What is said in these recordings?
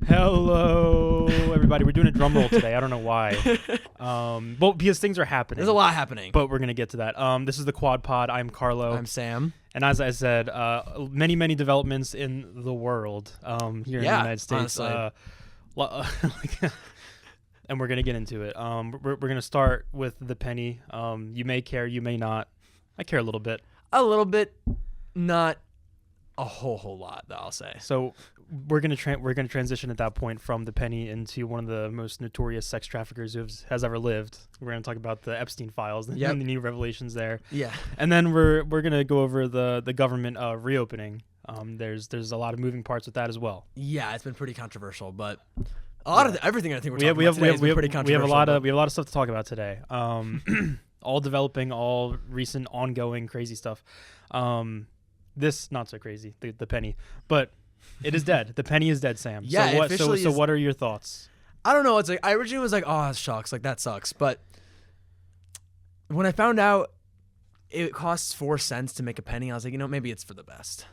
Hello, everybody. We're doing a drum roll today. I don't know why. Well, because things are happening. There's a lot happening. But we're going to get to that. This is the Quad Pod. I'm Carlo. I'm Sam. And as I said, many developments in the world here in the United States. And we're going to get into it. We're going to start with the penny. You may care, you may not. I care a little bit. A little bit, not a whole lot, though, I'll say. So we're gonna transition at that point from the penny into one of the most notorious sex traffickers who has ever lived. We're gonna talk about the Epstein files and the new revelations there. Yeah. And then we're gonna go over the government reopening. There's a lot of moving parts with that as well. Yeah, it's been pretty controversial, but a lot of everything I think we're talking about today has been pretty controversial. We have a lot of stuff to talk about today. All developing, all recent, ongoing, crazy stuff. This not so crazy, the penny, but it is dead. The penny is dead, Sam. Yeah, so what are your thoughts? I don't know. It's like I originally was like, oh, it shucks, like that sucks. But when I found out it costs 4 cents to make a penny, I was like, maybe it's for the best.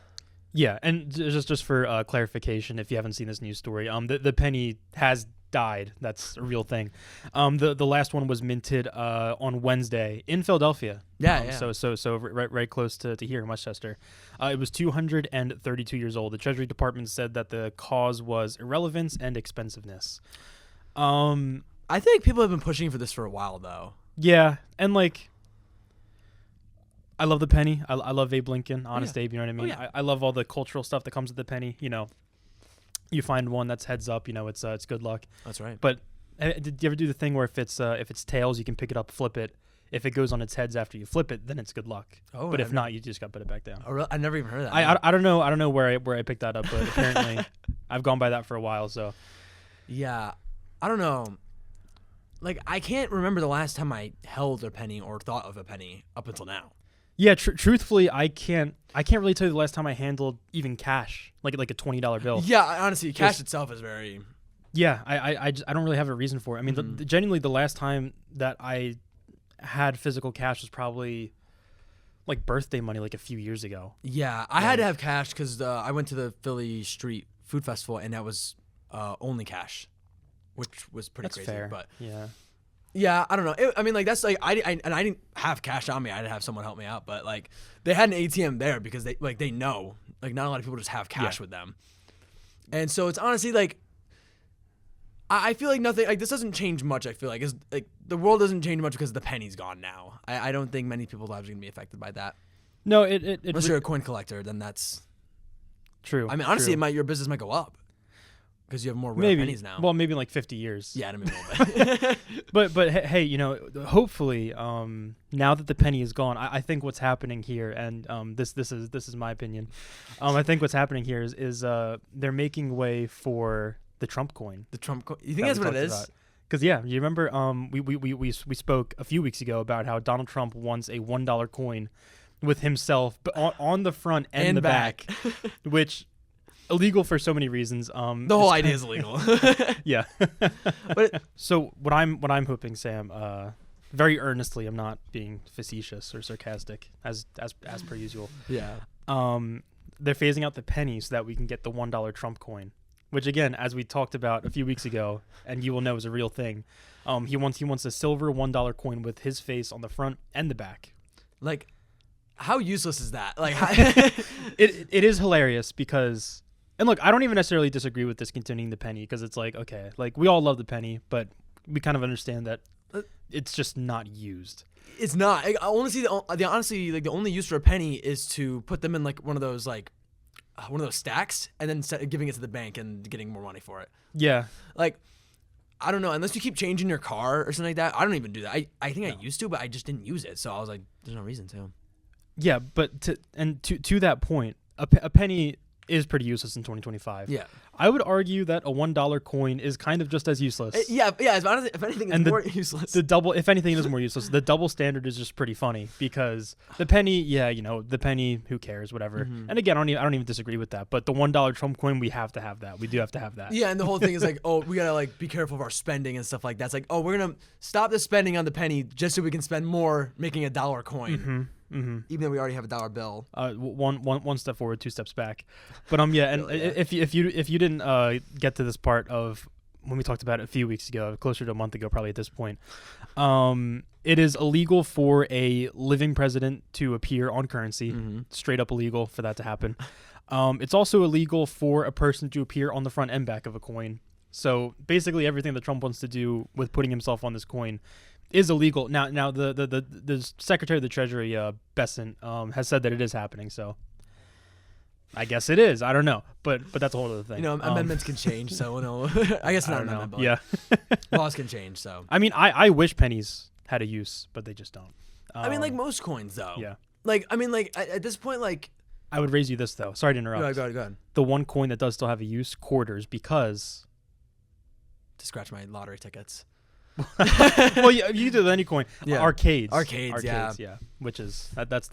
Yeah, and just for clarification, if you haven't seen this news story, the penny has died. That's a real thing. The last one was minted on Wednesday in Philadelphia. Yeah. So right close to here in Westchester. It was 232 years old. The Treasury Department said that the cause was irrelevance and expensiveness. I think people have been pushing for this for a while, though. Yeah, and I love the penny. I love Abe Lincoln, Honest Abe. You know what I mean? Oh, yeah. I love all the cultural stuff that comes with the penny. You find one that's heads up, it's good luck. That's right. But did you ever do the thing where if it's tails, you can pick it up, flip it. If it goes on its heads after you flip it, then it's good luck. Oh, but if not, you just got to put it back down. Oh, really? I never even heard of that. I don't know where I picked that up, but apparently I've gone by that for a while. So yeah, I don't know. I can't remember the last time I held a penny or thought of a penny up until now. Yeah, truthfully, I can't really tell you the last time I handled even cash, like a $20 bill. Yeah, honestly, cash itself is very. Yeah, I don't really have a reason for it. I mean, genuinely, the last time that I had physical cash was probably like birthday money, like a few years ago. Yeah, I had to have cash because I went to the Philly Street Food Festival and that was only cash, which was pretty crazy. Fair. But yeah, I don't know. That's I didn't have cash on me. I had to have someone help me out, but they had an ATM there because they know not a lot of people just have cash with them, and so it's honestly I feel like nothing this doesn't change much. I feel like the world doesn't change much because the penny's gone now. I don't think many people's lives are gonna be affected by that. No, unless you're a coin collector, then that's true. I mean, honestly, your business might go up. Because you have more rare pennies now. Well, maybe in 50 years. Yeah, maybe a little bit. but hey, hopefully, now that the penny is gone, I think what's happening here, and this is my opinion. I think what's happening here is they're making way for the Trump coin. The Trump coin. You think that's what it is? Because you remember we spoke a few weeks ago about how Donald Trump wants a $1 coin with himself on the front and the back, which. Illegal for so many reasons. The whole idea is illegal. Yeah. But so what I'm hoping, Sam, very earnestly, I'm not being facetious or sarcastic as per usual. Yeah. They're phasing out the penny so that we can get the $1 Trump coin, which again, as we talked about a few weeks ago, and you will know is a real thing. He wants a silver $1 coin with his face on the front and the back. How useless is that? It is hilarious because. And look, I don't even necessarily disagree with discontinuing the penny because it's okay, we all love the penny, but we kind of understand that it's just not used. It's not. I want to see the only use for a penny is to put them in one of those stacks and then giving it to the bank and getting more money for it. Yeah. I don't know, unless you keep changing your car or something like that. I don't even do that. I think I used to, but I just didn't use it, so I was like, there's no reason to. Yeah, but to that point, a penny is pretty useless in 2025. Yeah. I would argue that a $1 coin is kind of just as useless. Yeah. Honestly, if anything, it's more useless. If anything, it is more useless. The double standard is just pretty funny because the penny, the penny, who cares, whatever. Mm-hmm. And again, I don't even disagree with that. But the $1 Trump coin, we have to have that. We do have to have that. Yeah, and the whole thing is we gotta be careful of our spending and stuff like that. It's we're gonna stop the spending on the penny just so we can spend more making a dollar coin. Mm-hmm. even though we already have a dollar bill. One step forward, 2 steps back. But yeah, and if you didn't get to this part of when we talked about it a few weeks ago, closer to a month ago, probably at this point, it is illegal for a living president to appear on currency. Straight up illegal for that to happen. It's also illegal for a person to appear on the front and back of a coin. So basically, everything that Trump wants to do with putting himself on this coin is illegal. Now the Secretary of the Treasury, Besant, has said that it is happening. So I guess it is. I don't know, but that's a whole other thing. You know, amendments can change, so no. I guess not an amendment. But yeah, laws can change. So I mean, I wish pennies had a use, but they just don't. I mean, like most coins, though. Yeah. Like I mean, like at this point, like I would raise you this though. Sorry to interrupt. Go ahead. The one coin that does still have a use, quarters, because to scratch my lottery tickets. Well, you do any coin. Yeah. Arcades, yeah. Which is that's.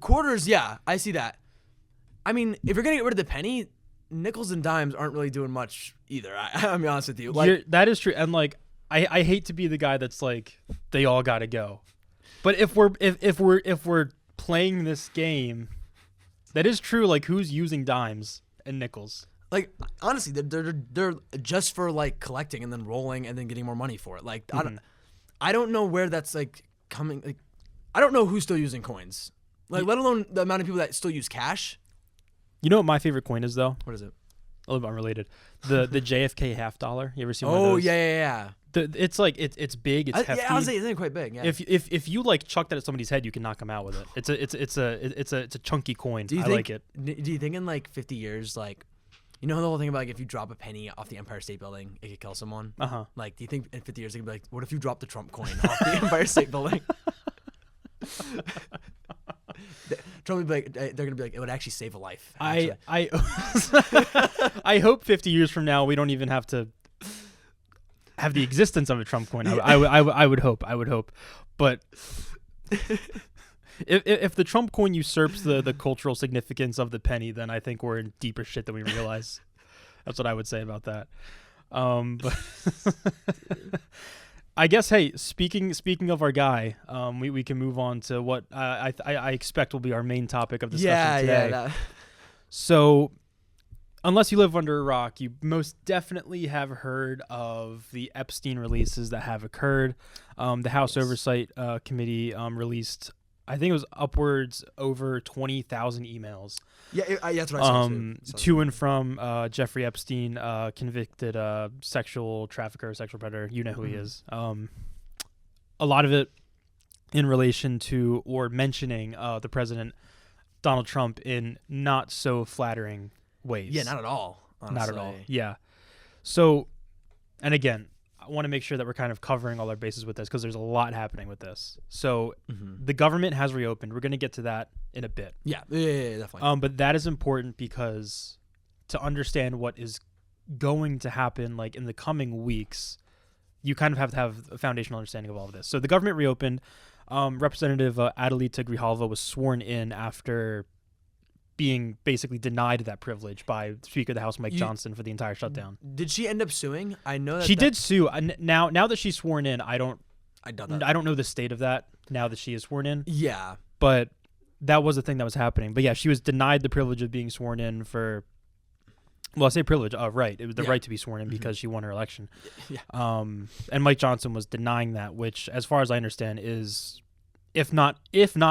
Quarters. Yeah, I see that. I mean, if you're gonna get rid of the penny, nickels and dimes aren't really doing much either. I'll be honest with you. Like that is true, and like I hate to be the guy that's like they all gotta go, but if we're playing this game, that is true. Like who's using dimes and nickels? Like honestly, they're just for like collecting and then rolling and then getting more money for it. Like I don't know where that's like coming. Like I don't know who's still using coins. Like let alone the amount of people that still use cash. You know what my favorite coin is though? What is it? A little bit unrelated. The JFK $50. You ever seen one of those? those? Yeah. It's like it's big. It's hefty. Yeah, I was saying it's quite big. Yeah. If you like chuck that at somebody's head, you can knock them out with it. It's a chunky coin. I like it. Do you think in like 50 years, like? You know the whole thing about like if you drop a penny off the Empire State Building, it could kill someone? Like, do you think in 50 years they could be like, what if you drop the Trump coin off the Empire State Building? Trump would be like, they're going to be like, it would actually save a life. I hope 50 years from now we don't even have to have the existence of a Trump coin. I would hope. But If the Trump coin usurps the cultural significance of the penny, then I think we're in deeper shit than we realize. That's what I would say about that. But I guess, hey, speaking of our guy, we can move on to what I expect will be our main topic of discussion today. Yeah. So, unless you live under a rock, you most definitely have heard of the Epstein releases that have occurred. The House Oversight Committee released, I think it was upwards over 20,000 emails. Yeah, that's what I saw to and from Jeffrey Epstein, convicted sexual trafficker, sexual predator. You know who he is. A lot of it in relation to or mentioning the president, Donald Trump, in not so flattering ways. Yeah, not at all. Honestly. Not at all. Yeah. So, and again, I want to make sure that we're kind of covering all our bases with this because there's a lot happening with this. So the government has reopened. We're going to get to that in a bit. Yeah, definitely. But that is important because to understand what is going to happen like in the coming weeks, you kind of have to have a foundational understanding of all of this. So the government reopened. Representative Adelita Grijalva was sworn in after being basically denied that privilege by Speaker of the House Mike Johnson for the entire shutdown. Did she end up suing? I know that she did sue. Now that she's sworn in, I don't know the state of that now that she is sworn in. Yeah, but that was the thing that was happening. But yeah, she was denied the privilege of being sworn in for. Well, I say privilege. It was the right to be sworn in because she won her election. Yeah. And Mike Johnson was denying that, which, as far as I understand, is if not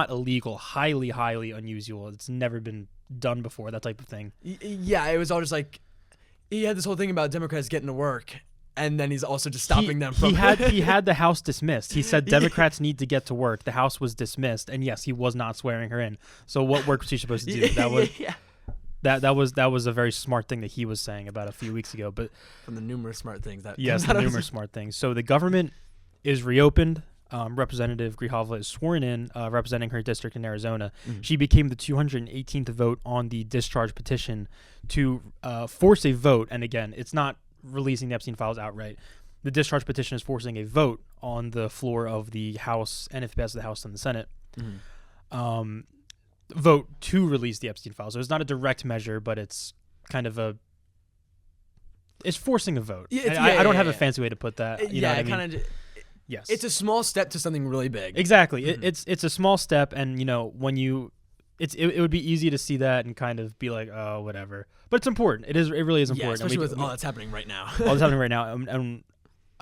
illegal, highly, highly unusual. It's never been done before, that type of thing. Yeah, it was all just like he had this whole thing about Democrats getting to work, and then he's also just stopping them from. He had the House dismissed. He said Democrats need to get to work. The House was dismissed, and yes, he was not swearing her in. So what work was he supposed to do? That was a very smart thing that he was saying about a few weeks ago. But from the numerous smart things that smart things. So the government is reopened. Representative Grijalva is sworn in, representing her district in Arizona. She became the 218th vote on the discharge petition to force a vote. And again, it's not releasing the Epstein files outright. The discharge petition is forcing a vote on the floor of the House, and if it passes the House and the Senate, vote to release the Epstein files. So it's not a direct measure, but it's kind of it's forcing a vote. I don't have a fancy way to put that. You know what I mean? Yes. It's a small step to something really big. Exactly. It's a small step, and when you, it would be easy to see that and kind of be like, oh, whatever. But it's important. It really is important. Yeah, especially with all that's happening right now. All that's happening right now, and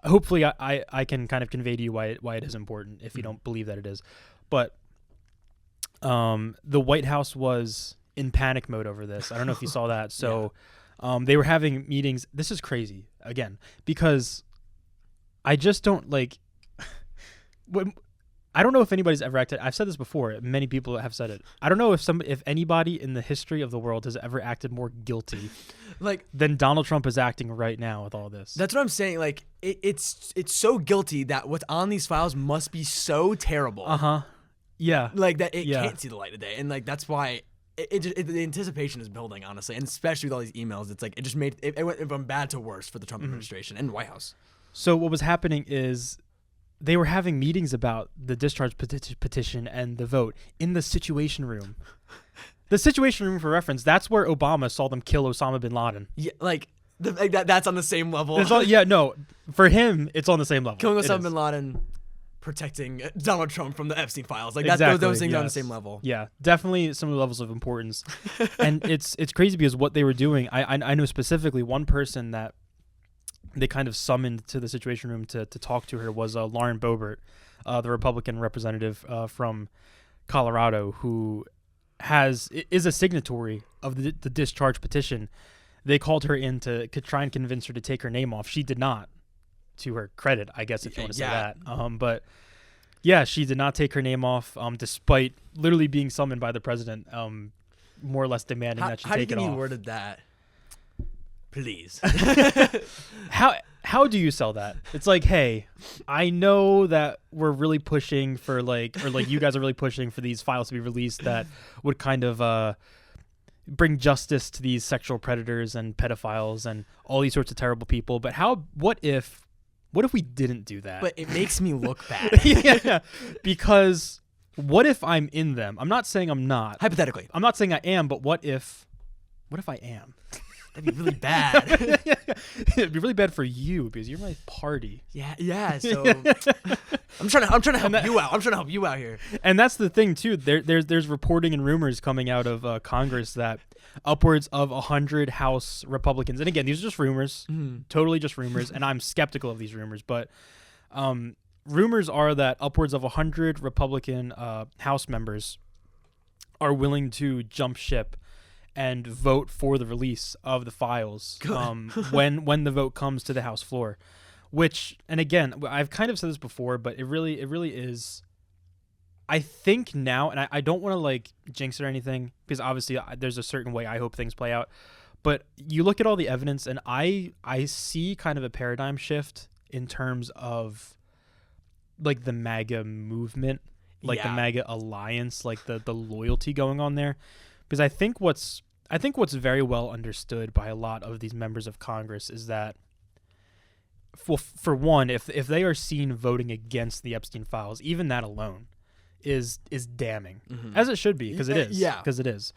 hopefully I can kind of convey to you why it is important if you don't believe that it is. But the White House was in panic mode over this. I don't know if you saw that. So they were having meetings. This is crazy again because I just don't like. I don't know if anybody's ever acted. I've said this before. Many people have said it. I don't know if anybody in the history of the world has ever acted more guilty, than Donald Trump is acting right now with all this. That's what I'm saying. Like it's so guilty that what's on these files must be so terrible. Yeah. Like that it can't see the light of day, and like that's why the anticipation is building, honestly, and especially with all these emails. It's like it just made it went from bad to worse for the Trump administration and White House. So what was happening is they were having meetings about the discharge petition and the vote in the Situation Room. The Situation Room, for reference, that's where Obama saw them kill Osama bin Laden. Yeah, that's on the same level. For him, it's on the same level. Killing Osama bin Laden, protecting Donald Trump from the Epstein files. Like exactly, those things are on the same level. Yeah, definitely some levels of importance. And it's crazy because what they were doing, I know specifically one person that they kind of summoned to the Situation Room to talk to her was Lauren Boebert, the Republican representative from Colorado, who is a signatory of the discharge petition. They called her in to try and convince her to take her name off. She did not, to her credit, I guess, if you want to say that. But yeah, she did not take her name off, despite literally being summoned by the president, more or less demanding that she take it off. How do you think he worded that? Please. How do you sell that? It's like, hey, I know that we're really pushing for you guys are really pushing for these files to be released that would kind of bring justice to these sexual predators and pedophiles and all these sorts of terrible people. But what if we didn't do that? But it makes me look bad. Yeah, because what if I'm in them? I'm not saying I'm not. Hypothetically. I'm not saying I am, but what if I am? That'd be really bad. It'd be really bad for you because you're my party. Yeah. So I'm trying to help you out. I'm trying to help you out here. And that's the thing too. There's reporting and rumors coming out of Congress that upwards of 100 House Republicans, and again, these are just rumors, totally just rumors, and I'm skeptical of these rumors, but rumors are that upwards of 100 Republican House members are willing to jump ship and vote for the release of the files when the vote comes to the House floor. Which, and again, I've kind of said this before, but it really is. I think now, and I don't want to jinx it or anything, because obviously there's a certain way I hope things play out. But you look at all the evidence, and I see kind of a paradigm shift in terms of the MAGA movement, the MAGA alliance, the loyalty going on there. Because I think what's very well understood by a lot of these members of Congress is that, for one, if they are seen voting against the Epstein files, even that alone is damning, as it should be, because it is. Yeah, because it is.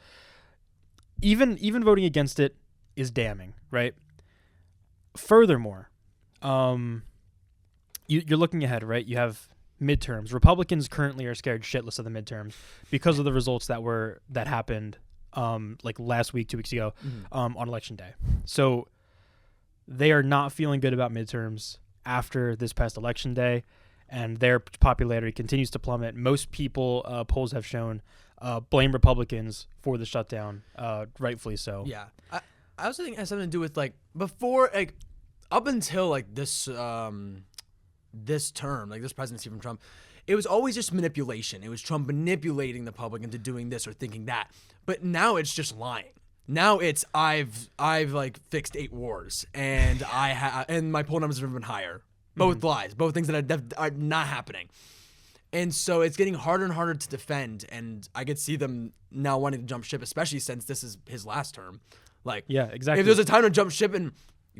Even voting against it is damning, right? Furthermore, you're looking ahead, right? You have midterms. Republicans currently are scared shitless of the midterms because of the results that happened last week, 2 weeks ago, on election day. So they are not feeling good about midterms after this past election day, and their popularity continues to plummet. Most people, polls have shown, blame Republicans for the shutdown, rightfully so. Yeah. I also think it has something to do with before, up until this term, this presidency from Trump, it was always just manipulation. It was Trump manipulating the public into doing this or thinking that. But now it's just lying. Now it's I've fixed 8 wars and and my poll numbers have been higher. Both lies, both things that are not happening. And so it's getting harder and harder to defend, and I could see them now wanting to jump ship, especially since this is his last term. Yeah, exactly. If there's a time to jump ship and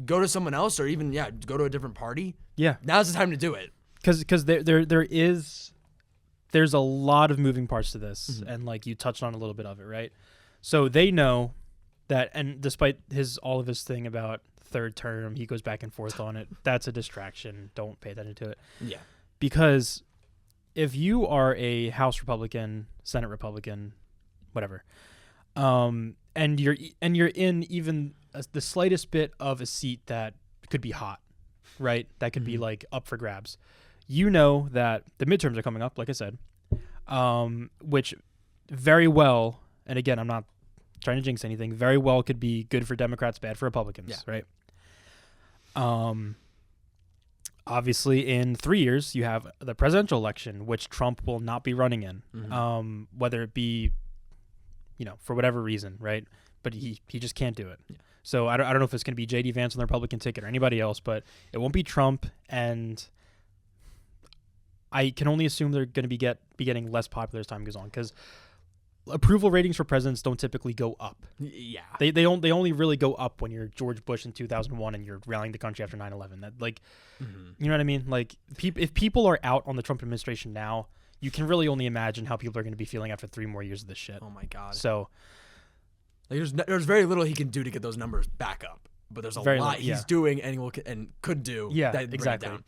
go to someone else, or even go to a different party, now's the time to do it. Because there's a lot of moving parts to this, and you touched on a little bit of it, right? So they know that, and despite all of his thing about third term, he goes back and forth on it. That's a distraction. Don't pay attention to it. Yeah. because if you are a House Republican, Senate Republican, whatever, and you're in even the slightest bit of a seat that could be hot, right? That could be like up for grabs. You know that the midterms are coming up, like I said, which very well, and again, I'm not trying to jinx anything, very well could be good for Democrats, bad for Republicans, right? Obviously, in 3 years, you have the presidential election, which Trump will not be running in, whether it be, for whatever reason, right? But he just can't do it. Yeah. So I don't know if it's going to be J.D. Vance on the Republican ticket or anybody else, but it won't be Trump, and I can only assume they're going to be getting less popular as time goes on, because approval ratings for presidents don't typically go up. Yeah. They only really go up when you're George Bush in 2001 and you're rallying the country after 9/11. That you know what I mean? Like if people are out on the Trump administration now, you can really only imagine how people are going to be feeling after 3 more years of this shit. Oh my God. So there's very little he can do to get those numbers back up, but there's a lot he's doing and could do. Yeah, that exactly. Down.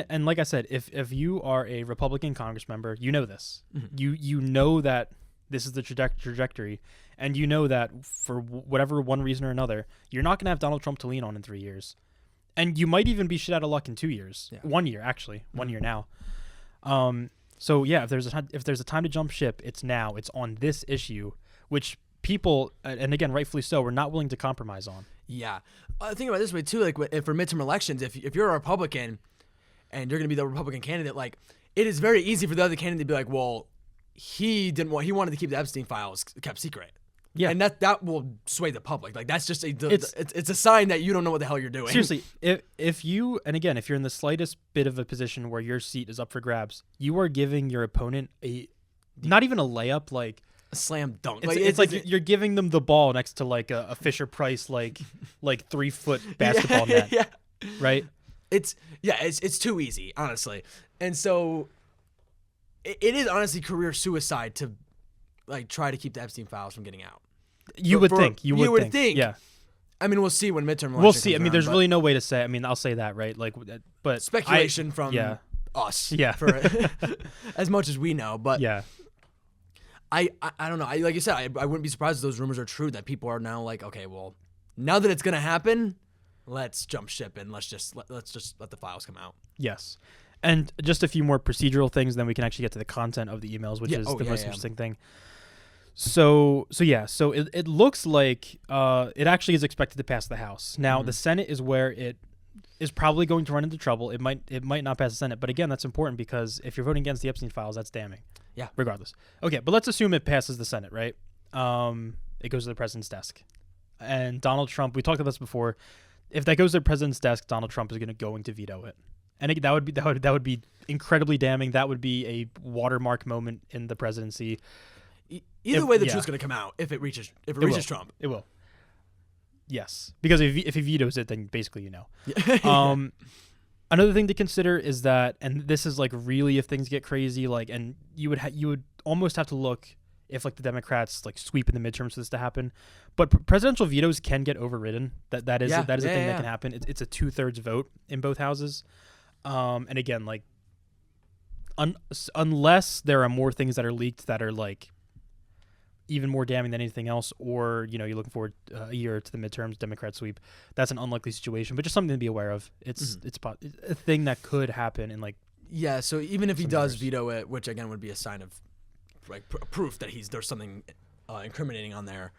And like I said, if you are a Republican Congress member, you know this. You know that this is the trajectory, and you know that for whatever one reason or another, you're not going to have Donald Trump to lean on in 3 years. And you might even be shit out of luck in 2 years. Yeah. 1 year, actually. 1 year now. So, yeah, if there's a time to jump ship, it's now. It's on this issue, which people, and again, rightfully so, are not willing to compromise on. Yeah. Think about it this way, too. Like, for midterm elections, if you're a Republican and you're going to be the Republican candidate, like, it is very easy for the other candidate to be like, well, he wanted to keep the Epstein files kept secret. Yeah. And that will sway the public. Like, that's just it's a sign that you don't know what the hell you're doing. Seriously, if you're in the slightest bit of a position where your seat is up for grabs, you are giving your opponent not even a layup, like a slam dunk. It's like you're giving them the ball next to like a Fisher Price like 3-foot basketball net. Yeah. Right? It's too easy, honestly. And so it is honestly career suicide to like try to keep the Epstein files from getting out. You would think. Yeah. I mean, we'll see when midterm. We'll see. I mean, there's really no way to say. I mean, I'll say that, right? Like, but speculation from us. Yeah. For as much as we know, but yeah. I don't know. Like you said, I wouldn't be surprised if those rumors are true. That people are now like, okay, well, now that it's gonna happen, let's jump ship and let's just let the files come out. Yes. And just a few more procedural things, then we can actually get to the content of the emails, which is the most interesting thing. So it looks like it actually is expected to pass the House. Now, the Senate is where it is probably going to run into trouble. It might not pass the Senate, but again, that's important because if you're voting against the Epstein files, that's damning. Yeah. Regardless. Okay, but let's assume it passes the Senate, right? It goes to the president's desk, and Donald Trump. We talked about this before. If that goes to the president's desk, Donald Trump is going to veto it. And that would be incredibly damning. That would be a watermark moment in the presidency. Either way, the truth's going to come out if it reaches Trump. It will. Yes, because if he vetoes it, then basically Yeah. Another thing to consider is that, and this is like really if things get crazy, like, and you would almost have to look if like the Democrats like sweep in the midterms for this to happen. But presidential vetoes can get overridden. That is a thing that can happen. It's a 2/3 vote in both houses. And again, like, unless there are more things that are leaked that are like even more damning than anything else, or you're looking forward a year to the midterms, Democrat sweep, that's an unlikely situation, but just something to be aware of. It's a thing that could happen in like. Yeah. So even if he does veto it, which again would be a sign of like proof that there's something incriminating on there.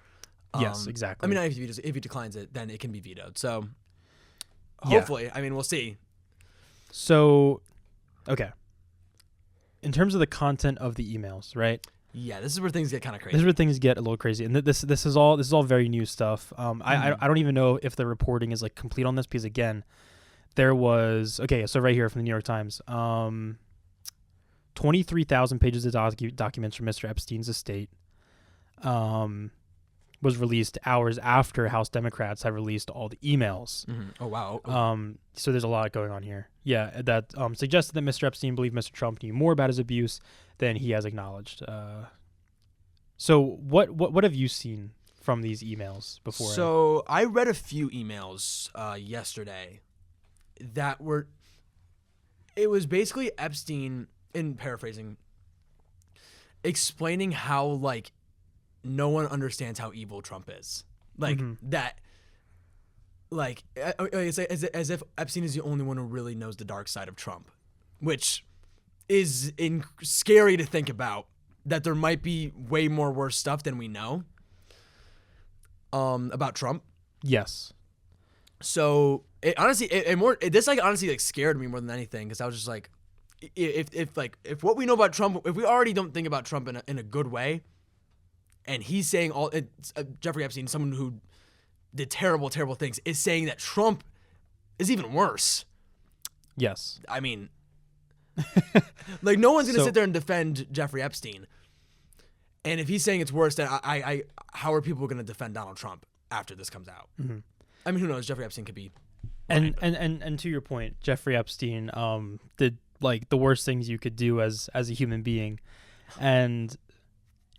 Yes, exactly. I mean, if he declines it, then it can be vetoed. So hopefully, I mean, we'll see. So, okay. In terms of the content of the emails, right? Yeah, this is where things get kind of crazy. This is where things get a little crazy, and this is all very new stuff. I don't even know if the reporting is like complete on this because again, there was so right here from the New York Times, 23,000 pages of documents from Mr. Epstein's estate, was released hours after House Democrats had released all the emails. Mm-hmm. Oh, wow. So there's a lot going on here. Yeah, that suggested that Mr. Epstein believed Mr. Trump knew more about his abuse than he has acknowledged. So what have you seen from these emails before? So I read a few emails yesterday that were it was basically Epstein, in paraphrasing, explaining how like no one understands how evil Trump is. Like that. Like it's as if Epstein is the only one who really knows the dark side of Trump, which is scary to think about. That there might be way more worse stuff than we know about Trump. Yes. So it honestly, this like honestly like scared me more than anything, because I was just like, if what we know about Trump, if we already don't think about Trump in a good way, and he's saying Jeffrey Epstein, someone who did terrible things, is saying that Trump is even worse. Yes. I mean, like no one's gonna sit there and defend Jeffrey Epstein. And if he's saying it's worse, then how are people gonna defend Donald Trump after this comes out? Mm-hmm. I mean, who knows? Jeffrey Epstein could be. And to your point, Jeffrey Epstein did like the worst things you could do as a human being, and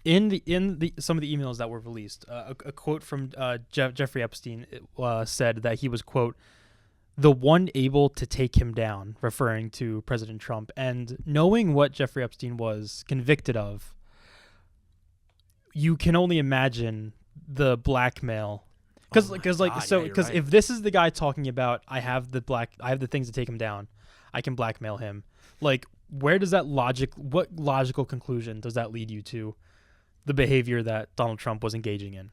in the some of the emails that were released, a quote from Jeffrey Epstein said that he was, quote, the one able to take him down, referring to President Trump. And knowing what Jeffrey Epstein was convicted of, you can only imagine the blackmail. Because if this is the guy talking about, I have the things to take him down, I can blackmail him. Like, where does that what logical conclusion does that lead you to the behavior that Donald Trump was engaging in?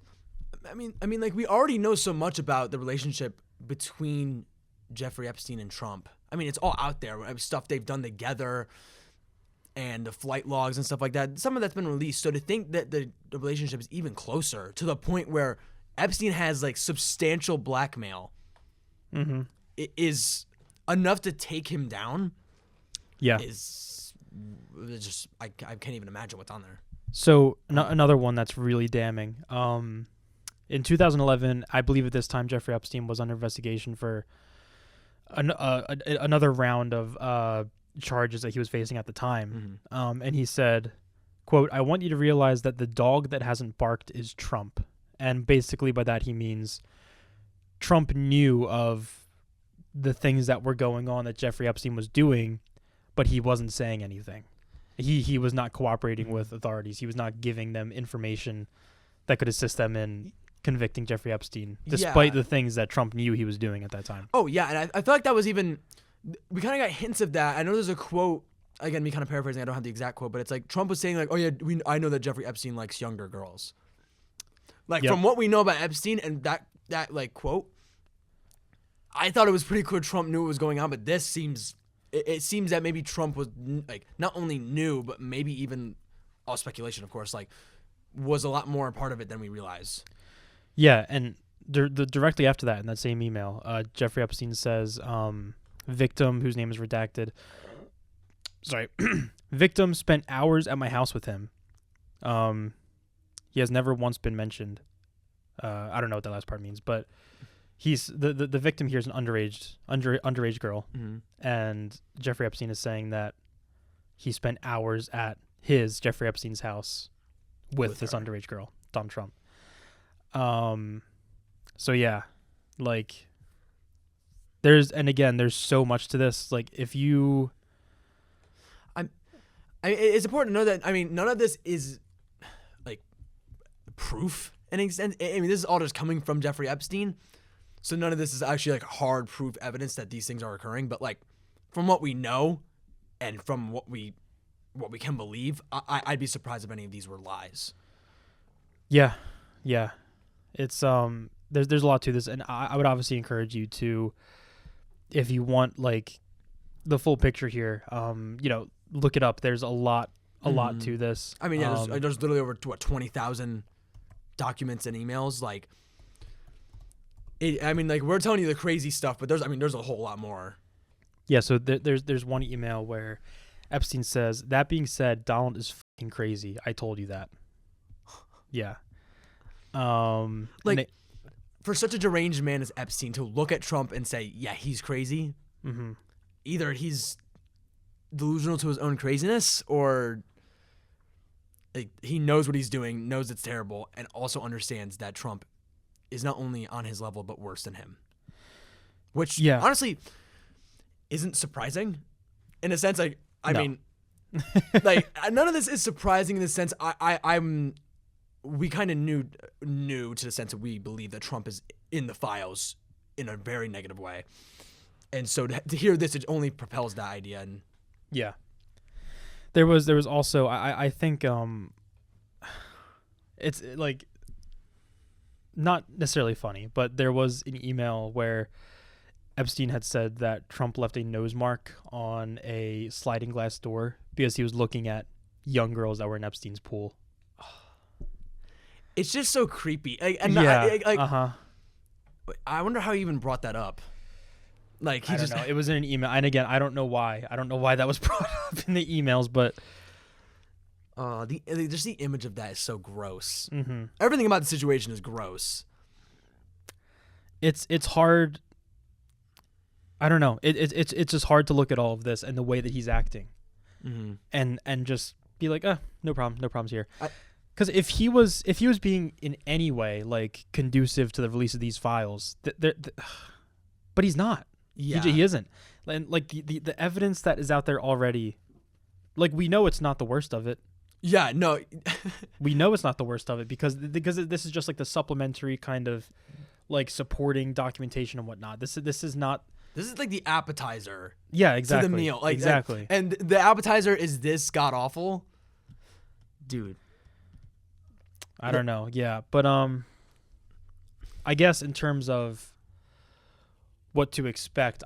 I mean, like, we already know so much about the relationship between Jeffrey Epstein and Trump. I mean, it's all out there, stuff they've done together and the flight logs and stuff like that. Some of that's been released. So to think that the relationship is even closer, to the point where Epstein has like substantial blackmail, it is enough to take him down. Yeah. Is just, I can't even imagine what's on there. So another one that's really damning. In 2011, I believe at this time, Jeffrey Epstein was under investigation for another round of charges that he was facing at the time. And he said, quote, I want you to realize that the dog that hasn't barked is Trump. And basically by that he means Trump knew of the things that were going on that Jeffrey Epstein was doing, but he wasn't saying anything. He was not cooperating with authorities. He was not giving them information that could assist them in convicting Jeffrey Epstein, despite the things that Trump knew he was doing at that time. Oh, yeah, and I feel like that was even... We kind of got hints of that. I know there's a quote, again, me kind of paraphrasing, I don't have the exact quote, but it's like Trump was saying like, oh yeah, I know that Jeffrey Epstein likes younger girls. Like, from what we know about Epstein and that like quote, I thought it was pretty clear Trump knew what was going on, but this seems... It seems that maybe Trump was like not only knew, but maybe even, all speculation, of course, like was a lot more a part of it than we realize. Yeah, and directly after that, in that same email, Jeffrey Epstein says, victim, whose name is redacted, victim spent hours at my house with him. He has never once been mentioned. I don't know what that last part means, but he's the victim here is an underage girl, and Jeffrey Epstein is saying that he spent hours at Jeffrey Epstein's house with this underage girl, Donald Trump. So yeah, like there's so much to this. Like if you, it's important to know that, I mean, none of this is like proof in an extent. I mean, this is all just coming from Jeffrey Epstein. So none of this is actually like hard proof evidence that these things are occurring, but like from what we know and from what we can believe, I'd be surprised if any of these were lies. Yeah. It's there's a lot to this, and I would obviously encourage you to, if you want like the full picture here, look it up. There's a lot to this. I mean, yeah, there's literally over 20,000 documents and emails, like. Like we're telling you the crazy stuff, but there's a whole lot more. Yeah, so there's one email where Epstein says, that being said, Donald is fucking crazy. I told you that. Yeah. For such a deranged man as Epstein to look at Trump and say, yeah, he's crazy. Either he's delusional to his own craziness, or like he knows what he's doing, knows it's terrible, and also understands that Trump is not only on his level, but worse than him. Which, honestly, isn't surprising. in a sense, like, I mean, like, none of this is surprising in the sense we kind of knew to the sense that we believe that Trump is in the files in a very negative way. And so to hear this, it only propels that idea. And yeah. There was also, I think, it's like not necessarily funny, but there was an email where Epstein had said that Trump left a nose mark on a sliding glass door because he was looking at young girls that were in Epstein's pool. It's just so creepy. I wonder how he even brought that up. Like, I don't know. It was in an email, and again, I don't know why. I don't know why that was brought up in the emails, but just the image of that is so gross. Mm-hmm. Everything about the situation is gross. It's hard. I don't know. It's just hard to look at all of this and the way that he's acting, and just be like, no problems here. Because if he was being in any way like conducive to the release of these files, but he's not. Yeah, he isn't. And like the evidence that is out there already, like we know it's not the worst of it. Yeah, no, we know it's not the worst of it because this is just like the supplementary kind of like supporting documentation and whatnot. This is not. This is like the appetizer. Yeah, exactly. To the meal, like exactly. And the appetizer is this god awful, dude. I don't know. Yeah, but I guess in terms of what to expect,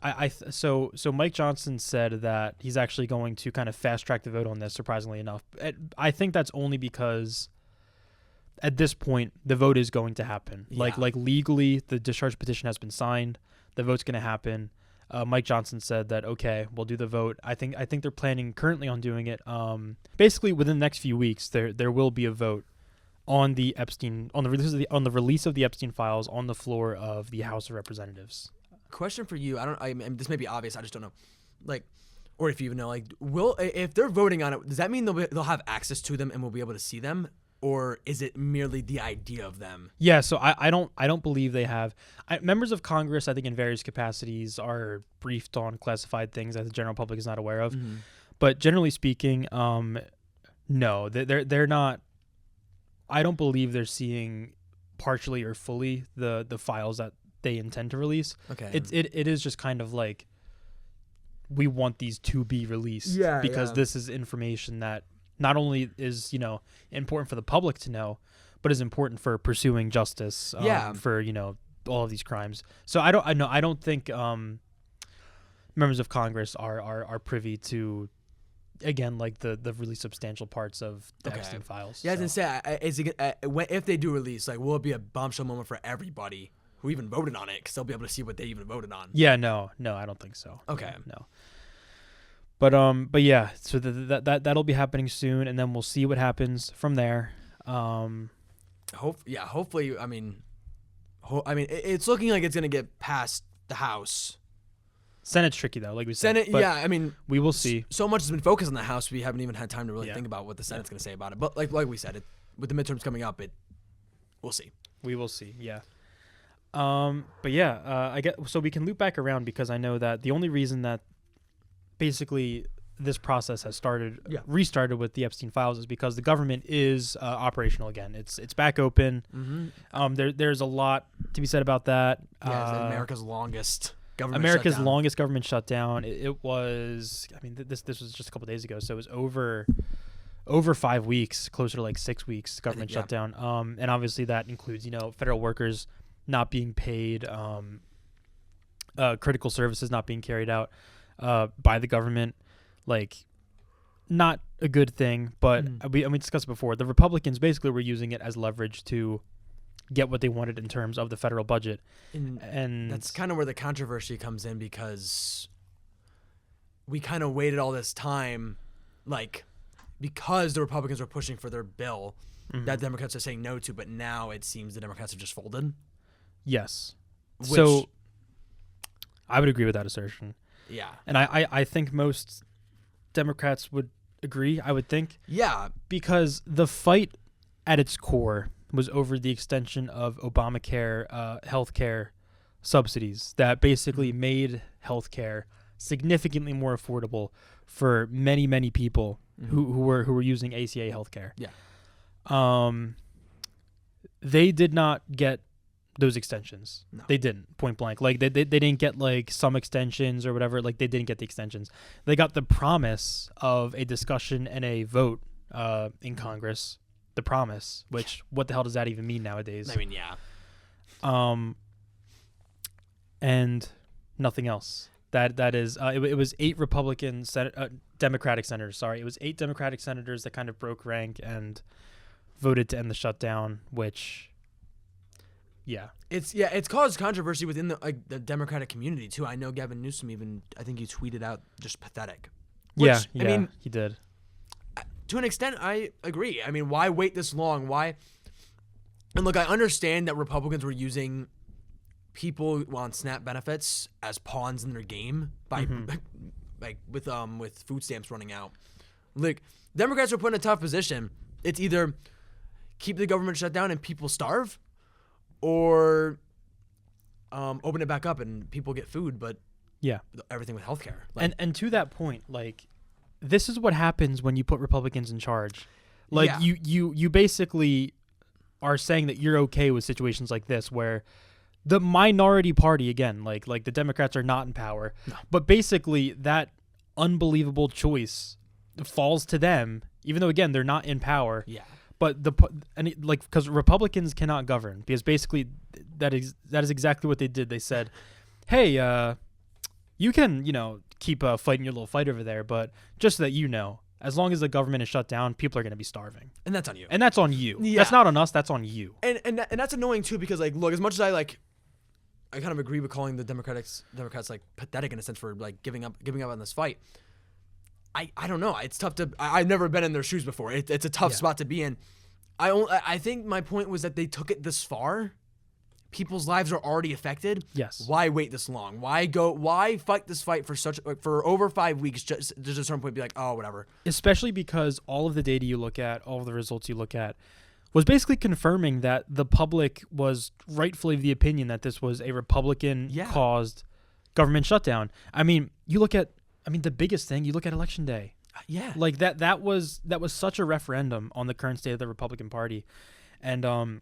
so Mike Johnson said that he's actually going to kind of fast track the vote on this. Surprisingly enough, I think that's only because at this point the vote is going to happen. Yeah. Like legally, the discharge petition has been signed. The vote's going to happen. Mike Johnson said that okay, we'll do the vote. I think they're planning currently on doing it. Basically within the next few weeks, there will be a vote on the release of the Epstein files on the floor of the House of Representatives. Question for you. I mean, this may be obvious. I just don't know. Like, or if you even know, like, if they're voting on it, does that mean they'll have access to them and we'll be able to see them? Or is it merely the idea of them? Yeah, so I don't believe they have. Members of Congress, I think, in various capacities, are briefed on classified things that the general public is not aware of. Mm-hmm. But generally speaking, no, they're not. I don't believe they're seeing partially or fully the files that they intend to release. Okay, it is just kind of like we want these to be released because this is information that not only is, important for the public to know, but is important for pursuing justice for, all of these crimes. So I don't think members of Congress are privy to, again, like the really substantial parts of the Epstein files. Yeah, so. I was gonna say, if they do release, like, will it be a bombshell moment for everybody who even voted on it? Because they'll be able to see what they even voted on. Yeah, no, I don't think so. Okay. No. But yeah, so that'll be happening soon, and then we'll see what happens from there. Hopefully, I mean, it's looking like it's gonna get past the House. Senate's tricky though, like we said. Senate, yeah, I mean, we will see. So much has been focused on the House, we haven't even had time to really think about what the Senate's gonna say about it. But like we said, with the midterms coming up, we'll see. We will see, yeah. But yeah, I get so we can loop back around because I know that the only reason that basically this process has restarted with the Epstein files is because the government is operational again. It's back open. Mm-hmm. There's a lot to be said about that. Yeah, America's longest government shutdown. It was, I mean, this was just a couple days ago, so it was over 5 weeks, closer to like 6 weeks government shutdown. And obviously that includes, federal workers not being paid, critical services not being carried out by the government, like not a good thing. But we discussed it before. The Republicans basically were using it as leverage to get what they wanted in terms of the federal budget, and that's kind of where the controversy comes in because we kind of waited all this time, like because the Republicans were pushing for their bill that Democrats are saying no to, but now it seems the Democrats have just folded. Yes, so I would agree with that assertion. Yeah. And I think most Democrats would agree, I would think. Yeah. Because the fight at its core was over the extension of Obamacare healthcare subsidies that basically made healthcare significantly more affordable for many, many people who were using ACA healthcare. Yeah. They did not get those extensions. No. They didn't, point blank. Like they didn't get like some extensions or whatever. Like they didn't get the extensions. They got the promise of a discussion and a vote in Congress. The promise, which what the hell does that even mean nowadays? I mean, yeah. And nothing else. That is it was 8 Democratic senators. Sorry, it was 8 Democratic senators that kind of broke rank and voted to end the shutdown, which. Yeah, it's caused controversy within the Democratic community too. I know Gavin Newsom even, I think he tweeted out just pathetic. Which, I mean, he did. To an extent, I agree. I mean, why wait this long? Why? And look, I understand that Republicans were using people on SNAP benefits as pawns in their game by like with food stamps running out. Like, Democrats were put in a tough position. It's either keep the government shut down and people starve, or open it back up and people get food, but everything with healthcare. Like, and to that point, like, this is what happens when you put Republicans in charge. Like, you basically are saying that you're okay with situations like this where the minority party, again, like the Democrats are not in power, but basically that unbelievable choice falls to them, even though, again, they're not in power. Yeah. But because Republicans cannot govern, because basically that is exactly what they did. They said, "Hey, you can keep fighting your little fight over there, but just so that you know, as long as the government is shut down, people are going to be starving, and that's on you. And that's on you. Yeah. That's not on us. That's on you. And that's annoying too, because like, look, as much as I kind of agree with calling the Democrats like pathetic in a sense for like giving up on this fight. I don't know. It's tough to. I've never been in their shoes before. It's a tough spot to be in. I think my point was that they took it this far. People's lives are already affected. Yes. Why wait this long? Why fight this fight for over 5 weeks? Just at a certain point, be like, oh, whatever. Especially because all of the data you look at, all of the results you look at, was basically confirming that the public was rightfully of the opinion that this was a Republican-caused government shutdown. I mean, the biggest thing, you look at Election Day. Yeah. Like that was such a referendum on the current state of the Republican Party. And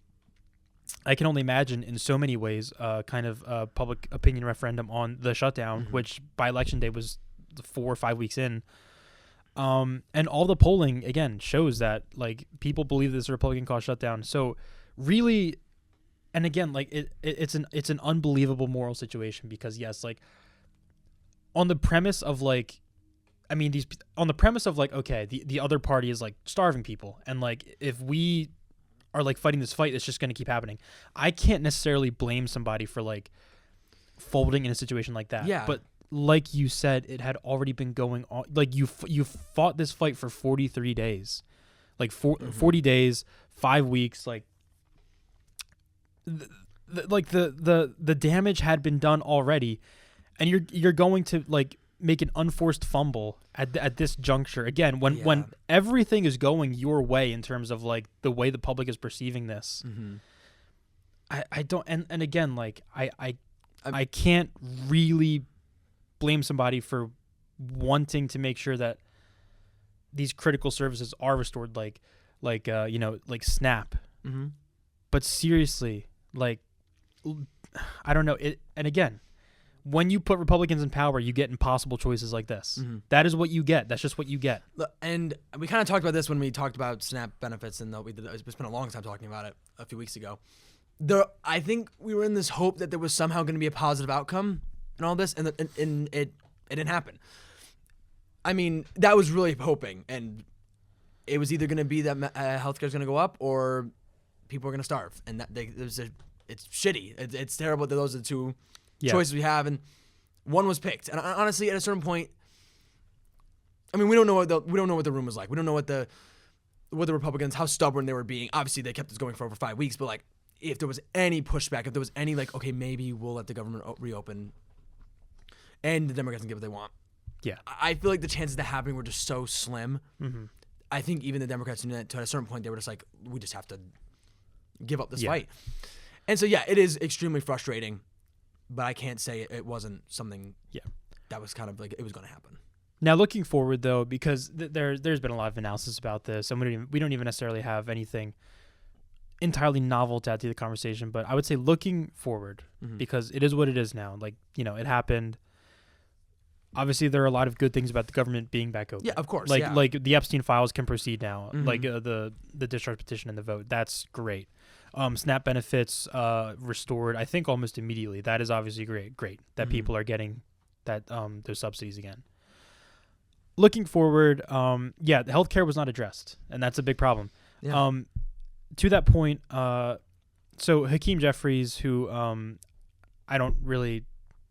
I can only imagine in so many ways kind of a public opinion referendum on the shutdown, which by Election Day was 4 or 5 weeks in. And all the polling, again, shows that like people believe this is a Republican-caused shutdown. So really, and again, like it's an unbelievable moral situation, because yes, like on the premise of like, okay, the other party is like starving people, and like if we are like fighting this fight, it's just going to keep happening. I can't necessarily blame somebody for like folding in a situation like that. Yeah. But like you said, it had already been going on. Like you fought this fight for 43 days, like 40 days, 5 weeks. Like the damage had been done already, and you're going to like make an unforced fumble at this juncture again when everything is going your way in terms of like the way the public is perceiving this. I don't, and again, like I can't really blame somebody for wanting to make sure that these critical services are restored, like SNAP. But seriously, like, I don't know it. And again, when you put Republicans in power, you get impossible choices like this. That is what you get. That's just what you get. And we kind of talked about this when we talked about SNAP benefits, and we spent a long time talking about it a few weeks ago. I think we were in this hope that there was somehow going to be a positive outcome in all this, and it didn't happen. I mean, that was really hoping, and it was either going to be that healthcare is going to go up or people are going to starve, and it's shitty. It's terrible that those are the two choices we have, and one was picked. And honestly, at a certain point, I mean, we don't know what the room was like. We don't know what the Republicans, how stubborn they were being. Obviously, they kept this going for over 5 weeks, but like, if there was any pushback, if there was any like, okay, maybe we'll let the government reopen, and the Democrats can get what they want. Yeah, I feel like the chances of that happening were just so slim. I think even the Democrats knew that to a certain point, they were just like, we just have to give up this fight. And so, yeah, it is extremely frustrating. But I can't say it wasn't something that was kind of like it was going to happen. Now, looking forward, though, because there's been a lot of analysis about this, and we don't even necessarily have anything entirely novel to add to the conversation, but I would say looking forward, because it is what it is now. Like, it happened. Obviously, there are a lot of good things about the government being back open. Yeah, of course. Like the Epstein files can proceed now. Like the discharge petition and the vote. That's great. SNAP benefits restored, I think, almost immediately. That is obviously great that people are getting that those subsidies again. Looking forward, the healthcare was not addressed, and that's a big problem. Yeah. To that point, so Hakeem Jeffries, who I don't really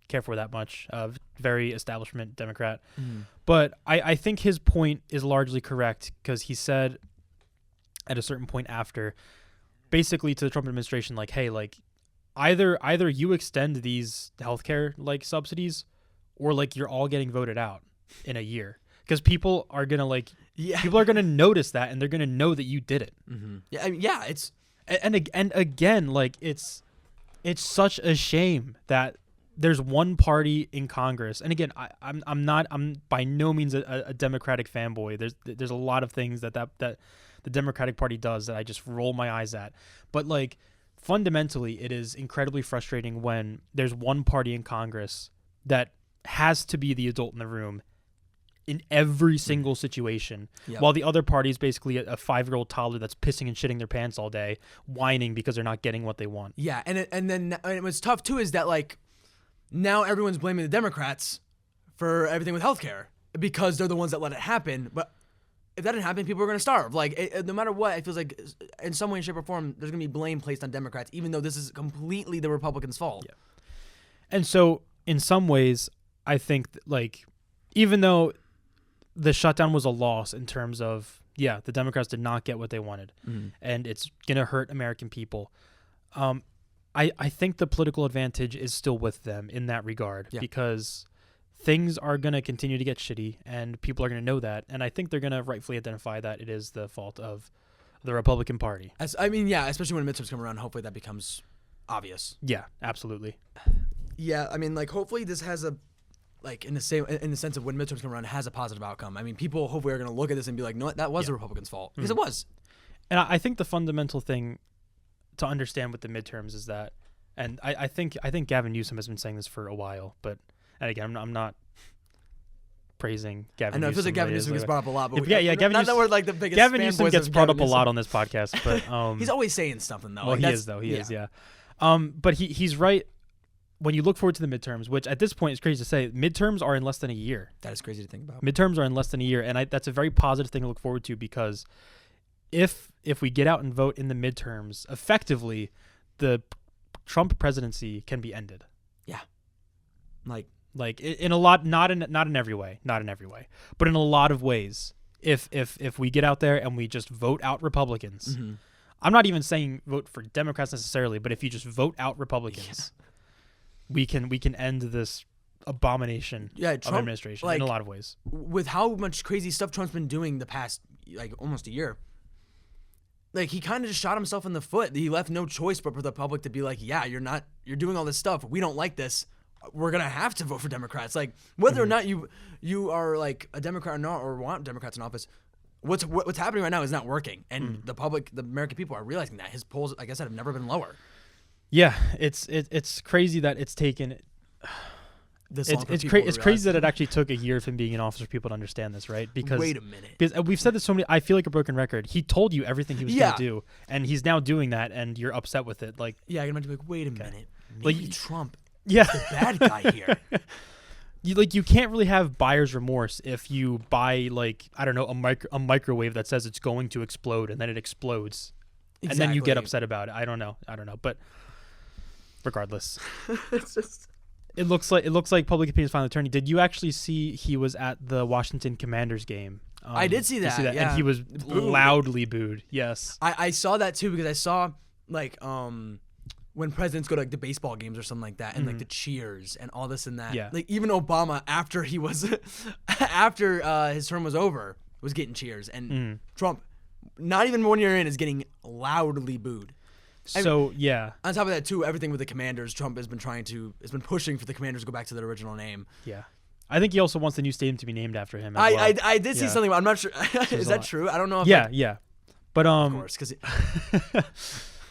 care for that much, very establishment Democrat, but I think his point is largely correct, because he said at a certain point after, basically to the Trump administration, like, hey, like either you extend these healthcare like subsidies, or like you're all getting voted out in a year. Because people are gonna people are gonna notice that, and they're gonna know that you did it. Yeah, it's and again, like it's such a shame that there's one party in Congress. And again, I'm by no means a Democratic fanboy. There's a lot of things that the Democratic Party does that I just roll my eyes at. But like fundamentally, it is incredibly frustrating when there's one party in Congress that has to be the adult in the room in every single situation, while the other party is basically a 5-year-old toddler that's pissing and shitting their pants all day, whining because they're not getting what they want. Yeah, and then it was tough too, is that like now everyone's blaming the Democrats for everything with healthcare because they're the ones that let it happen. But if that didn't happen, people are going to starve. Like no matter what, it feels like in some way, shape, or form, there's going to be blame placed on Democrats, even though this is completely the Republicans' fault. Yeah. And so in some ways, I think like even though the shutdown was a loss in terms of, the Democrats did not get what they wanted, and it's going to hurt American people. I think the political advantage is still with them in that regard, because things are going to continue to get shitty, and people are going to know that, and I think they're going to rightfully identify that it is the fault of the Republican Party. Especially when midterms come around, hopefully that becomes obvious. Yeah, absolutely. Yeah, I mean, like, hopefully this has a, like, in the sense of when midterms come around, has a positive outcome. I mean, people hopefully are going to look at this and be like, no, that was the Republicans' fault. Because it was. And I think the fundamental thing to understand with the midterms is that, and I think Gavin Newsom has been saying this for a while, but, and again, I'm not praising Gavin Newsom. I know, it feels like Gavin Newsom gets brought up a lot, but Gavin not Newsom, that we're like the biggest Gavin Newsom gets brought up a lot on this podcast, but he's always saying something though. Well, he is. But he's right. When you look forward to the midterms, which at this point is crazy to say, midterms are in less than a year. That is crazy to think about. Midterms are in less than a year, and that's a very positive thing to look forward to, because if we get out and vote in the midterms, effectively, the Trump presidency can be ended. Yeah. Like in a lot, not in every way, but in a lot of ways. If we get out there and we just vote out Republicans, I'm not even saying vote for Democrats necessarily, but if you just vote out Republicans, we can end this abomination Trump, of administration in a lot of ways. With how much crazy stuff Trump's been doing the past almost a year, like he kind of just shot himself in the foot. He left no choice but for the public to be like, yeah, you're doing all this stuff. We don't like this. We're gonna have to vote for Democrats. Like whether or not you are like a Democrat or not, or want Democrats in office, what's happening right now is not working, and the public, the American people, are realizing that. His polls, like I said, have never been lower. Yeah, it's crazy that it's taken. It's crazy that it actually took a year of him being in office for people to understand this, right? Because wait a minute, because we've said this so many. I feel like a broken record. He told you everything he was going to do, and he's now doing that, and you're upset with it. Like, I can imagine, like, wait a minute, maybe Trump. Yeah, the bad guy here. You can't really have buyer's remorse if you buy, like, I don't know, a microwave that says it's going to explode, and then it explodes, and then you get upset about it. I don't know, but regardless, it looks like public opinion is finally turning. Did you actually see he was at the Washington Commanders game? I did see that. Yeah. And he was loudly booed. Yes, I saw that too, because I saw like when presidents go to like the baseball games or something like that, and like the cheers and all this and that. Yeah. Like even Obama, after he was after his term was over, was getting cheers, and Trump, not even 1 year in, is getting loudly booed. So On top of that too, everything with the Commanders, Trump has been pushing for the Commanders to go back to their original name. Yeah. I think he also wants the new stadium to be named after him. As well. I did see something, but I'm not sure. Is that true? I don't know. If yeah. But of course, because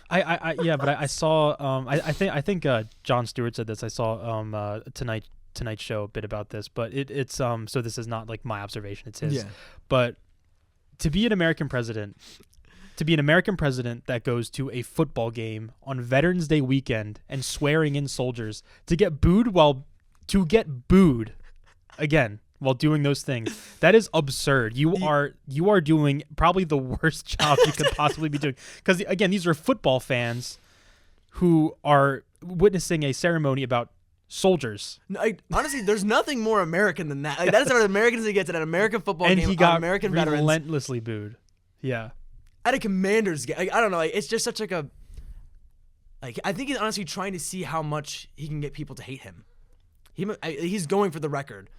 I saw I think Jon Stewart said this. I saw Tonight Show a bit about this, but it's so this is not like my observation, it's his. Yeah. But to be an American president that goes to a football game on Veterans Day weekend and swearing in soldiers to get booed again while doing those things, that is absurd. You are doing probably the worst job you could possibly be doing, because again, these are football fans who are witnessing a ceremony about soldiers. Honestly, there's nothing more American than that. Like, that is what Americans get at an American football and game. He got American veterans relentlessly booed. Yeah, at a Commanders game. Like, I don't know. Like, it's just such like a. Like, I think he's honestly trying to see how much he can get people to hate him. He's going for the record.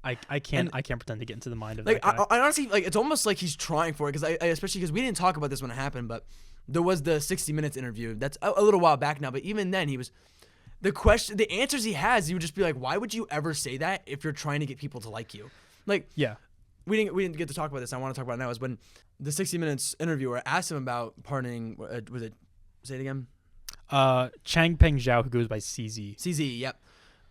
I can't pretend to get into the mind of that guy. I honestly, like, it's almost like he's trying for it, because especially because we didn't talk about this when it happened, but there was the 60 Minutes interview. That's a little while back now, but even then, the answers he has, you would just be like, why would you ever say that if you're trying to get people to like you? Like, yeah, we didn't get to talk about this. I want to talk about it now. Is when the 60 Minutes interviewer asked him about pardoning. Say it again? Chang Peng Zhao, who goes by CZ. CZ, yep.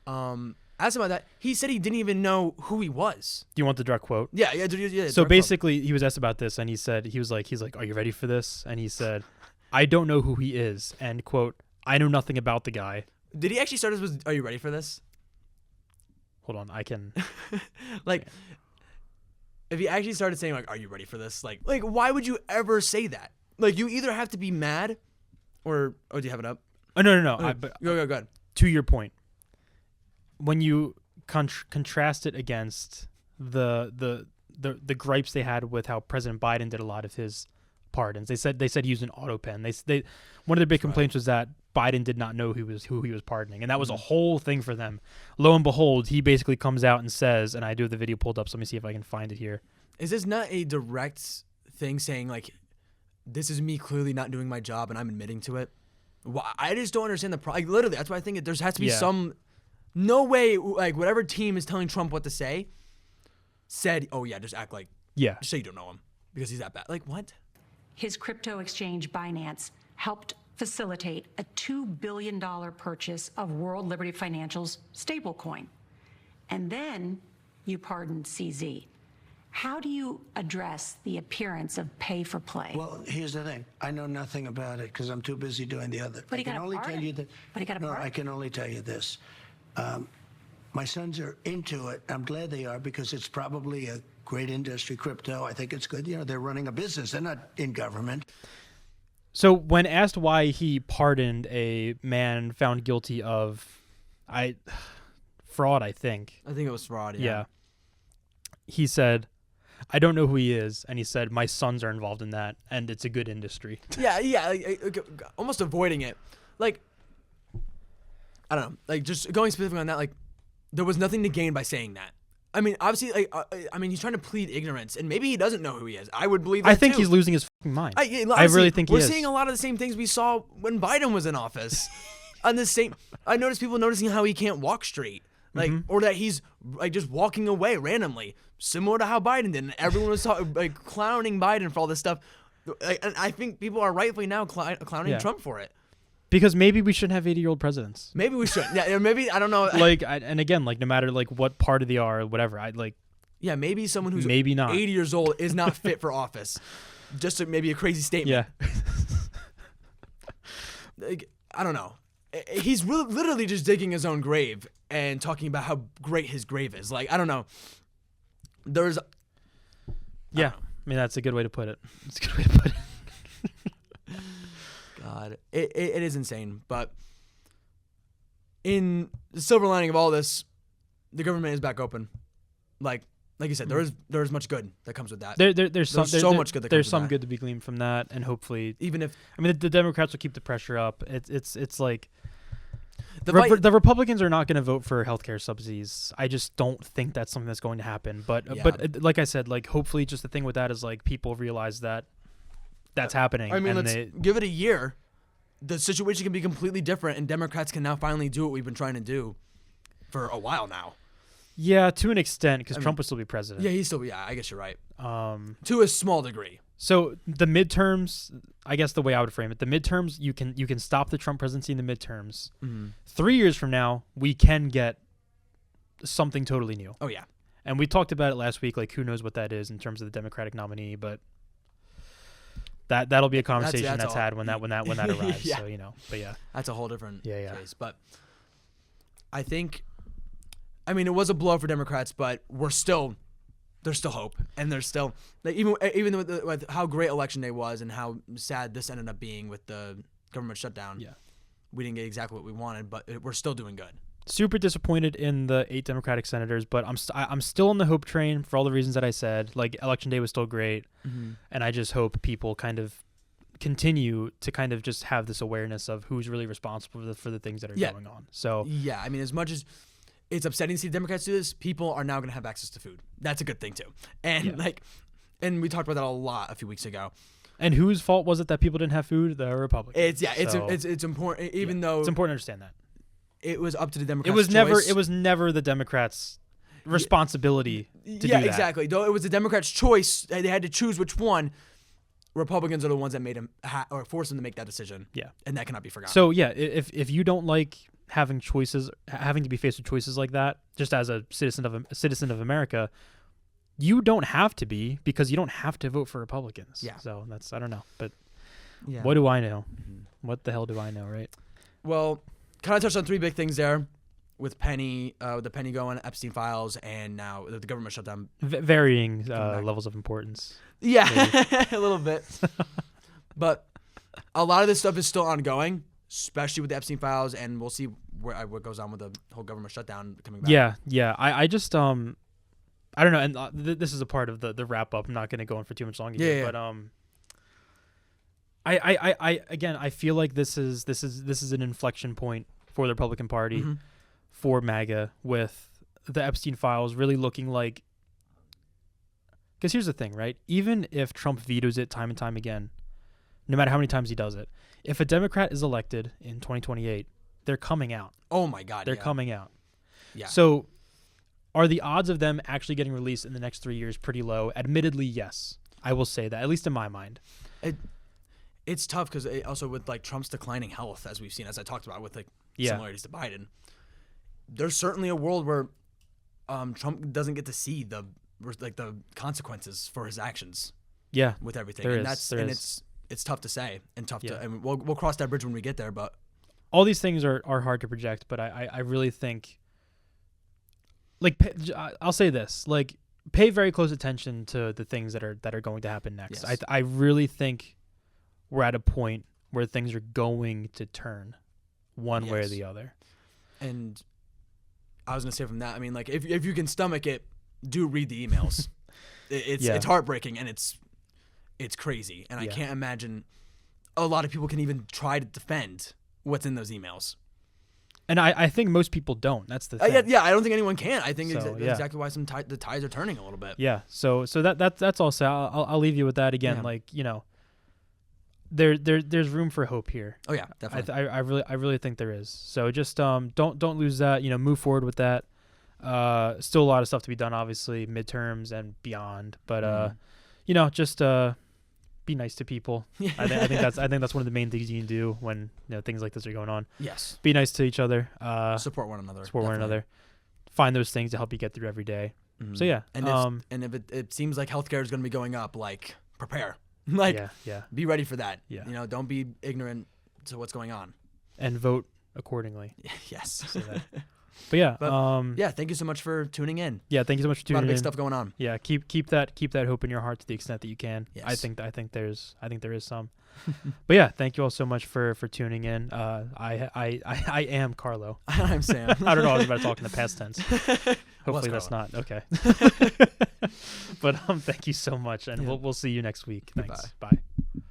Asked him about that. He said he didn't even know who he was. Do you want the direct quote? Yeah. So basically, he was asked about this, and he was like, "Are you ready for this?" And he said, "I don't know who he is." And quote, "I know nothing about the guy." Did he actually start his "Are you ready for this"? Hold on, I can. Like, if he actually started saying like, "Are you ready for this?" Like, why would you ever say that? Like, you either have to be mad, or do you have it up? Oh no. Okay. Go ahead. To your point, when you contrast it against the gripes they had with how President Biden did a lot of his pardons, they said he used an auto pen. They one of the big complaints was that Biden did not know who he was pardoning, and that was a whole thing for them. Lo and behold, he basically comes out and says, and I do have the video pulled up, so let me see if I can find it here. Is this not a direct thing saying like, this is me clearly not doing my job and I'm admitting to it? I just don't understand the problem. Like, literally, that's why I think there has to be some. No way, like, whatever team is telling Trump what to say said, oh, yeah, just act like, just say you don't know him because he's that bad. Like, what? His crypto exchange, Binance, helped facilitate a $2 billion purchase of World Liberty Financial's stablecoin. And then you pardoned CZ. How do you address the appearance of pay for play? Well, here's the thing. I know nothing about it because I'm too busy doing the other. But I can only tell you that. But he got a pardon. No, I can only tell you this. My sons are into it. I'm glad they are because it's probably a great industry, crypto. I think it's good. You know, they're running a business. They're not in government. So when asked why he pardoned a man found guilty of fraud, I think it was fraud, yeah. He said, I don't know who he is, and he said, my sons are involved in that, and it's a good industry. Yeah, almost avoiding it. Like, I don't know, like, just going specifically on that, like, there was nothing to gain by saying that. I mean, obviously, like, he's trying to plead ignorance, and maybe he doesn't know who he is. I would believe that, I think too. He's losing his fucking mind. Honestly, I really think he is. We're seeing a lot of the same things we saw when Biden was in office. I noticed people noticing how he can't walk straight. Like, or that he's like just walking away randomly, similar to how Biden did. And everyone was clowning Biden for all this stuff. And I think people are rightfully now clowning Trump for it. Because maybe we shouldn't have 80-year-old presidents. Maybe we should. Yeah, maybe, I don't know. And again, like, no matter like what party they are or whatever, yeah, maybe someone who's maybe not 80 years old is not fit for office. Just maybe a crazy statement. Yeah. Like, I don't know. He's literally just digging his own grave and talking about how great his grave is. Like, I don't know. I mean, that's a good way to put it. It's a good way to put it. God, it is insane. But in the silver lining of all this, the government is back open. Like you said, there is much good that comes with that. There's so much good that comes there's with some that. good to be gleaned from that, and hopefully, even if the Democrats will keep the pressure up. It's like the Republicans are not going to vote for healthcare subsidies. I just don't think that's something that's going to happen. But like I said, like, hopefully, just the thing with that is like people realize that that's happening. I mean, let's give it a year, the situation can be completely different, and Democrats can now finally do what we've been trying to do for a while now. Yeah, to an extent, because Trump will still be president. Yeah, I guess you're right. To a small degree. So the midterms, I guess the way I would frame it, the midterms, you can stop the Trump presidency in the midterms. 3 years from now, we can get something totally new. Oh yeah. And we talked about it last week, like who knows what that is in terms of the Democratic nominee, but that'll be a conversation that's had when that arrives. Yeah. So, but yeah. That's a whole different case. But I think, it was a blow for Democrats, but there's still hope, and there's still, like, even with how great Election Day was and how sad this ended up being with the government shutdown. Yeah, we didn't get exactly what we wanted, but we're still doing good. Super disappointed in the 8 Democratic senators, but I'm still on the hope train for all the reasons that I said. Like, Election Day was still great, and I just hope people kind of continue to kind of just have this awareness of who's really responsible for the things that are going on. So yeah, as much as it's upsetting to see Democrats do this, people are now going to have access to food. That's a good thing too. And and we talked about that a lot a few weeks ago. And whose fault was it that people didn't have food? The Republicans. It's important, even though it's important to understand that it was up to the Democrats. It was never the Democrats' responsibility to do that. Exactly. Though it was the Democrats' choice, they had to choose which one. Republicans are the ones that made them or forced them to make that decision. Yeah, and that cannot be forgotten. So yeah, if you don't like having to be faced with choices like that, just as a citizen of America, you don't have to be, because you don't have to vote for Republicans. Yeah. So I don't know, but what do I know? What the hell do I know, right? Well, kind of touched on 3 big things there, with Penny, the Penny going, Epstein files, and now the government shutdown. Varying levels of importance. Yeah, a little bit. But a lot of this stuff is still ongoing, especially with the Epstein files, and we'll see what goes on with the whole government shutdown coming back. Yeah. I just I don't know, and this is a part of the wrap up. I'm not going to go on for too much longer. But I feel like this is an inflection point for the Republican Party, for MAGA, with the Epstein files really looking like. Because here's the thing, right? Even if Trump vetoes it time and time again, no matter how many times he does it, if a Democrat is elected in 2028, they're coming out. Oh my God, they're coming out. Yeah. So, are the odds of them actually getting released in the next 3 years pretty low? Admittedly, yes. I will say that, at least in my mind. It's tough because also with like Trump's declining health, as we've seen, as I talked about with similarities to Biden, there's certainly a world where Trump doesn't get to see the consequences for his actions. Yeah, with everything, it's tough to say and tough to. I mean, we'll cross that bridge when we get there, but all these things are hard to project. But I really think, like, I'll say this, like, pay very close attention to the things that are going to happen next. Yes. I really think we're at a point where things are going to turn one way or the other. And I was gonna say from that, like, if you can stomach it, do read the emails. It's heartbreaking, and it's crazy, and I can't imagine a lot of people can even try to defend what's in those emails. And I think most people don't. That's the thing. I don't think anyone can. I think exactly why the tides are turning a little bit. Yeah. So that's also I'll leave you with that again. Yeah. Like, there's room for hope here. Oh yeah, definitely. I really think there is. So just don't lose that. Move forward with that. Still a lot of stuff to be done, obviously, midterms and beyond. But just be nice to people. I think that's one of the main things you can do when things like this are going on. Yes. Be nice to each other. Support one another. One another. Find those things to help you get through every day. Mm-hmm. So yeah. And if it seems like healthcare is going to be going up, like, prepare. Like, be ready for that. Yeah. Don't be ignorant to what's going on. And vote accordingly. Yes. So that. But yeah, thank you so much for tuning in. Yeah, thank you so much for tuning in. A lot of big stuff going on. Yeah, keep that hope in your heart to the extent that you can. Yes. I think there is some. But yeah, thank you all so much for tuning in. I am Carlo. I'm Sam. I don't know. I was about to talk in the past tense. Hopefully that's not okay. But thank you so much, and we'll see you next week. Thanks. Bye.